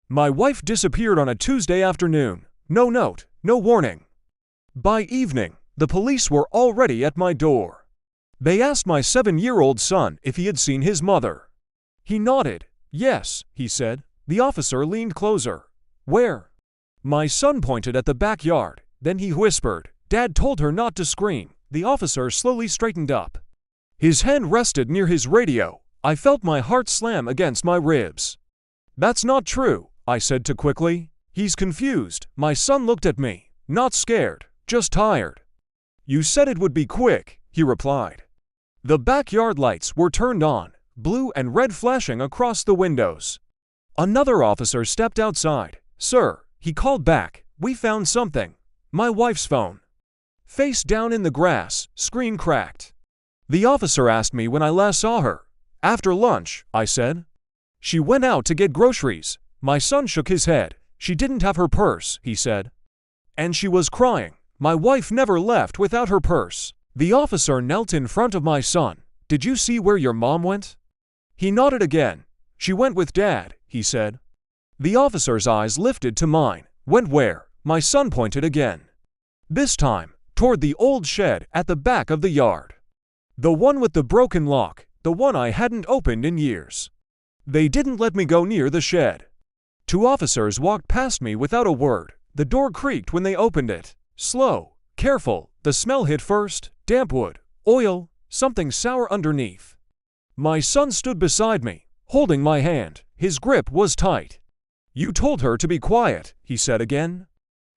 My wife disappeared on a Tuesday afternoon. No note, no warning. By evening, the police were already at my door. They asked my 7-year-old son if he had seen his mother. He nodded. Yes, he said. The officer leaned closer. Where? My son pointed at the backyard. Then he whispered, Dad told her not to scream. The officer slowly straightened up. His hand rested near his radio. I felt my heart slam against my ribs. That's not true, I said too quickly. He's confused. My son looked at me. Not scared, just tired. You said it would be quick, he replied. The backyard lights were turned on, blue and red flashing across the windows. Another officer stepped outside. Sir, he called back. We found something. My wife's phone. Face down in the grass, screen cracked. The officer asked me when I last saw her. After lunch, I said. She went out to get groceries. My son shook his head. She didn't have her purse, he said. And she was crying. My wife never left without her purse. The officer knelt in front of my son. Did you see where your mom went? He nodded again. She went with Dad, he said. The officer's eyes lifted to mine. Went where? My son pointed again. This time, toward the old shed at the back of the yard. The one with the broken lock, the one I hadn't opened in years. They didn't let me go near the shed. 2 officers walked past me without a word. The door creaked when they opened it. Slow, careful, the smell hit first, damp wood, oil, something sour underneath. My son stood beside me, holding my hand. His grip was tight. You told her to be quiet, he said again.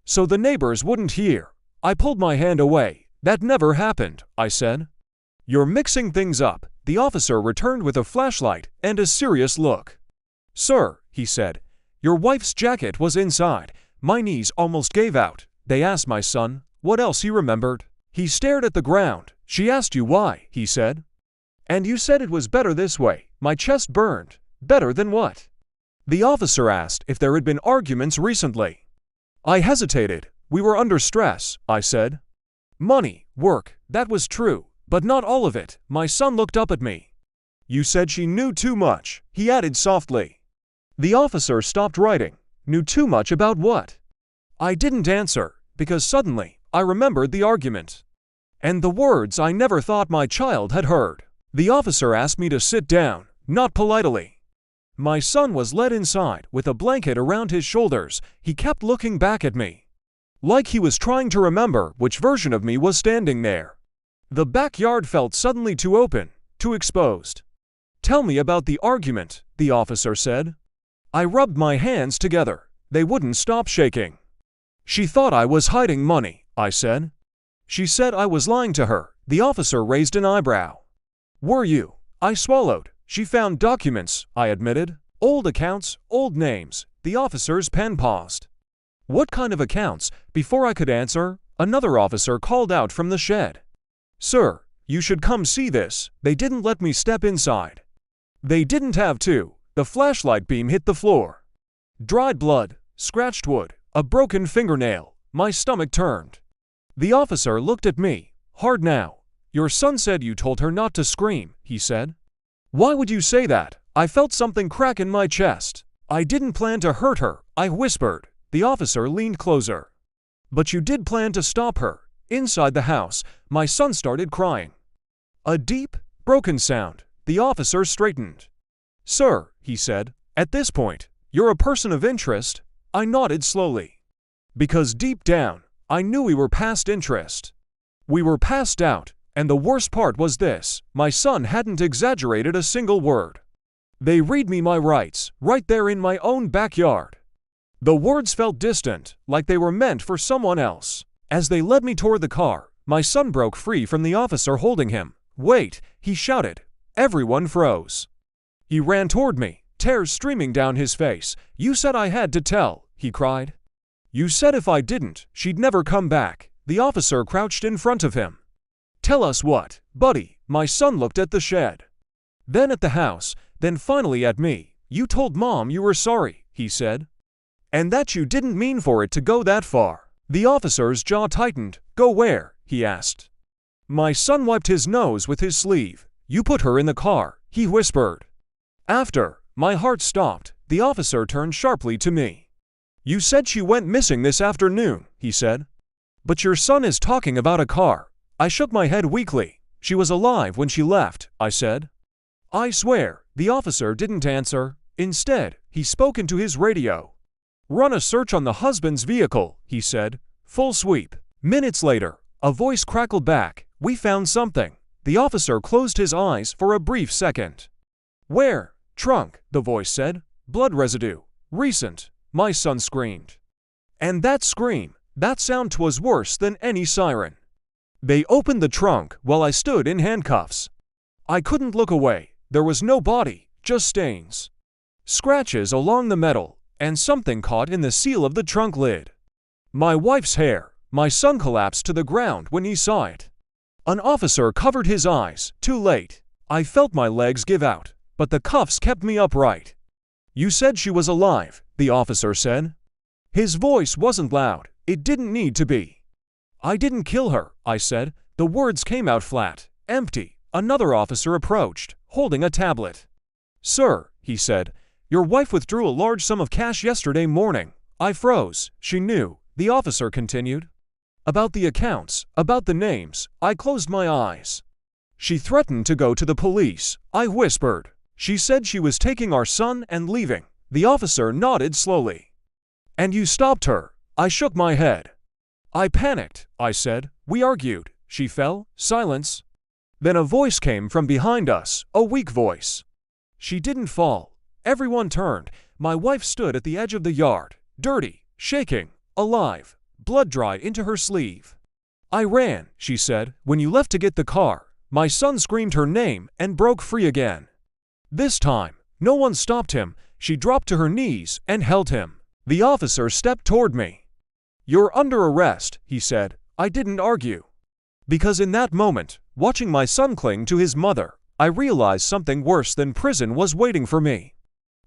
So the neighbors wouldn't hear. I pulled my hand away. That never happened, I said. You're mixing things up. The officer returned with a flashlight and a serious look. Sir, he said, your wife's jacket was inside. My knees almost gave out. They asked my son what else he remembered. He stared at the ground. She asked you why, he said. And you said it was better this way. My chest burned. Better than what? The officer asked if there had been arguments recently. I hesitated. We were under stress, I said. Money, work, that was true, but not all of it. My son looked up at me. You said she knew too much, he added softly. The officer stopped writing. Knew too much about what? I didn't answer, because suddenly, I remembered the argument. And the words I never thought my child had heard. The officer asked me to sit down, not politely. My son was led inside with a blanket around his shoulders. He kept looking back at me. Like he was trying to remember which version of me was standing there. The backyard felt suddenly too open, too exposed. Tell me about the argument, the officer said. I rubbed my hands together. They wouldn't stop shaking. She thought I was hiding money, I said. She said I was lying to her. The officer raised an eyebrow. Were you? I swallowed. She found documents, I admitted. Old accounts, old names. The officer's pen paused. What kind of accounts? Before I could answer, another officer called out from the shed. Sir, you should come see this. They didn't let me step inside. They didn't have to. The flashlight beam hit the floor. Dried blood, scratched wood, a broken fingernail. My stomach turned. The officer looked at me, hard now. Your son said you told her not to scream, he said. Why would you say that? I felt something crack in my chest. I didn't plan to hurt her, I whispered. The officer leaned closer. But you did plan to stop her. Inside the house, my son started crying. A deep, broken sound. The officer straightened. Sir, he said, at this point, you're a person of interest. I nodded slowly. Because deep down, I knew we were past interest. We were past doubt, and the worst part was this, my son hadn't exaggerated a single word. They read me my rights, right there in my own backyard. The words felt distant, like they were meant for someone else. As they led me toward the car, my son broke free from the officer holding him. Wait, he shouted. Everyone froze. He ran toward me, tears streaming down his face. You said I had to tell, he cried. You said if I didn't, she'd never come back. The officer crouched in front of him. Tell us what, buddy. My son looked at the shed. Then at the house, then finally at me. You told Mom you were sorry, he said. And that you didn't mean for it to go that far. The officer's jaw tightened. Go where? He asked. My son wiped his nose with his sleeve. You put her in the car, he whispered. After, my heart stopped. The officer turned sharply to me. "You said she went missing this afternoon," he said. "But your son is talking about a car." I shook my head weakly. "She was alive when she left," I said. "I swear." The officer didn't answer. Instead, he spoke into his radio. "Run a search on the husband's vehicle," he said. "Full sweep." Minutes later, a voice crackled back. "We found something." The officer closed his eyes for a brief second. "Where?" "Trunk," the voice said. "Blood residue. Recent." My son screamed. And that scream, that sound was worse than any siren. They opened the trunk while I stood in handcuffs. I couldn't look away. There was no body, just stains. Scratches along the metal, and something caught in the seal of the trunk lid. My wife's hair. My son collapsed to the ground when he saw it. An officer covered his eyes, too late. I felt my legs give out, but the cuffs kept me upright. "You said she was alive," the officer said. His voice wasn't loud. It didn't need to be. "I didn't kill her," I said. The words came out flat, empty. Another officer approached, holding a tablet. "Sir," he said, "your wife withdrew a large sum of cash yesterday morning." I froze. She knew. The officer continued. "About the accounts, about the names." I closed my eyes. "She threatened to go to the police," I whispered. "She said she was taking our son and leaving." The officer nodded slowly. "And you stopped her?" I shook my head. "I panicked," I said. "We argued." She fell. Silence. Then a voice came from behind us, a weak voice. "She didn't fall." Everyone turned. My wife stood at the edge of the yard, dirty, shaking, alive, blood dry into her sleeve. "I ran," she said, "when you left to get the car." My son screamed her name and broke free again. This time, no one stopped him. She dropped to her knees and held him. The officer stepped toward me. "You're under arrest," he said. I didn't argue. Because in that moment, watching my son cling to his mother, I realized something worse than prison was waiting for me.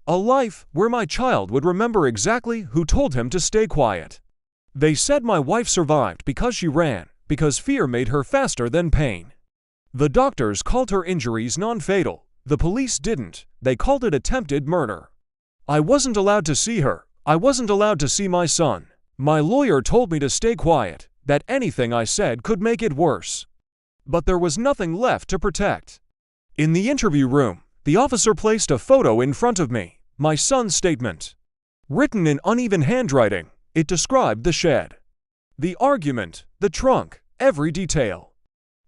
A life where my child would remember exactly who told him to stay quiet. They said my wife survived because she ran, because fear made her faster than pain. The doctors called her injuries non-fatal. The police didn't. They called it attempted murder. I wasn't allowed to see her. I wasn't allowed to see my son. My lawyer told me to stay quiet, that anything I said could make it worse. But there was nothing left to protect. In the interview room, the officer placed a photo in front of me, my son's statement. Written in uneven handwriting, it described the shed, the argument, the trunk, every detail.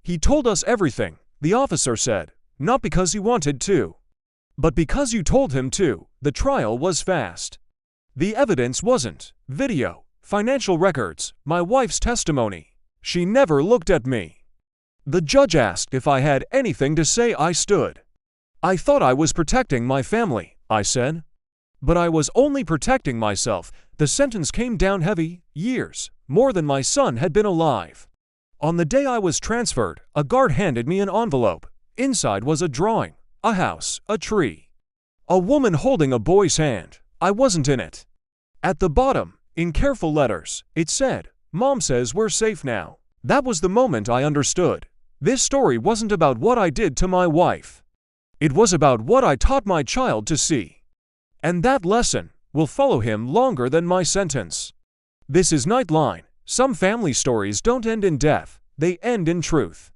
"He told us everything," the officer said, "not because he wanted to, but because you told him to." The trial was fast. The evidence wasn't video, financial records, my wife's testimony. She never looked at me. The judge asked if I had anything to say. I stood. "I thought I was protecting my family," I said. "But I was only protecting myself." The sentence came down heavy, years, more than my son had been alive. On the day I was transferred, a guard handed me an envelope. Inside was a drawing, a house, a tree, a woman holding a boy's hand. I wasn't in it. At the bottom, in careful letters, it said, "Mom says we're safe now." That was the moment I understood. This story wasn't about what I did to my wife. It was about what I taught my child to see. And that lesson will follow him longer than my sentence. This is Nightline. Some family stories don't end in death, they end in truth.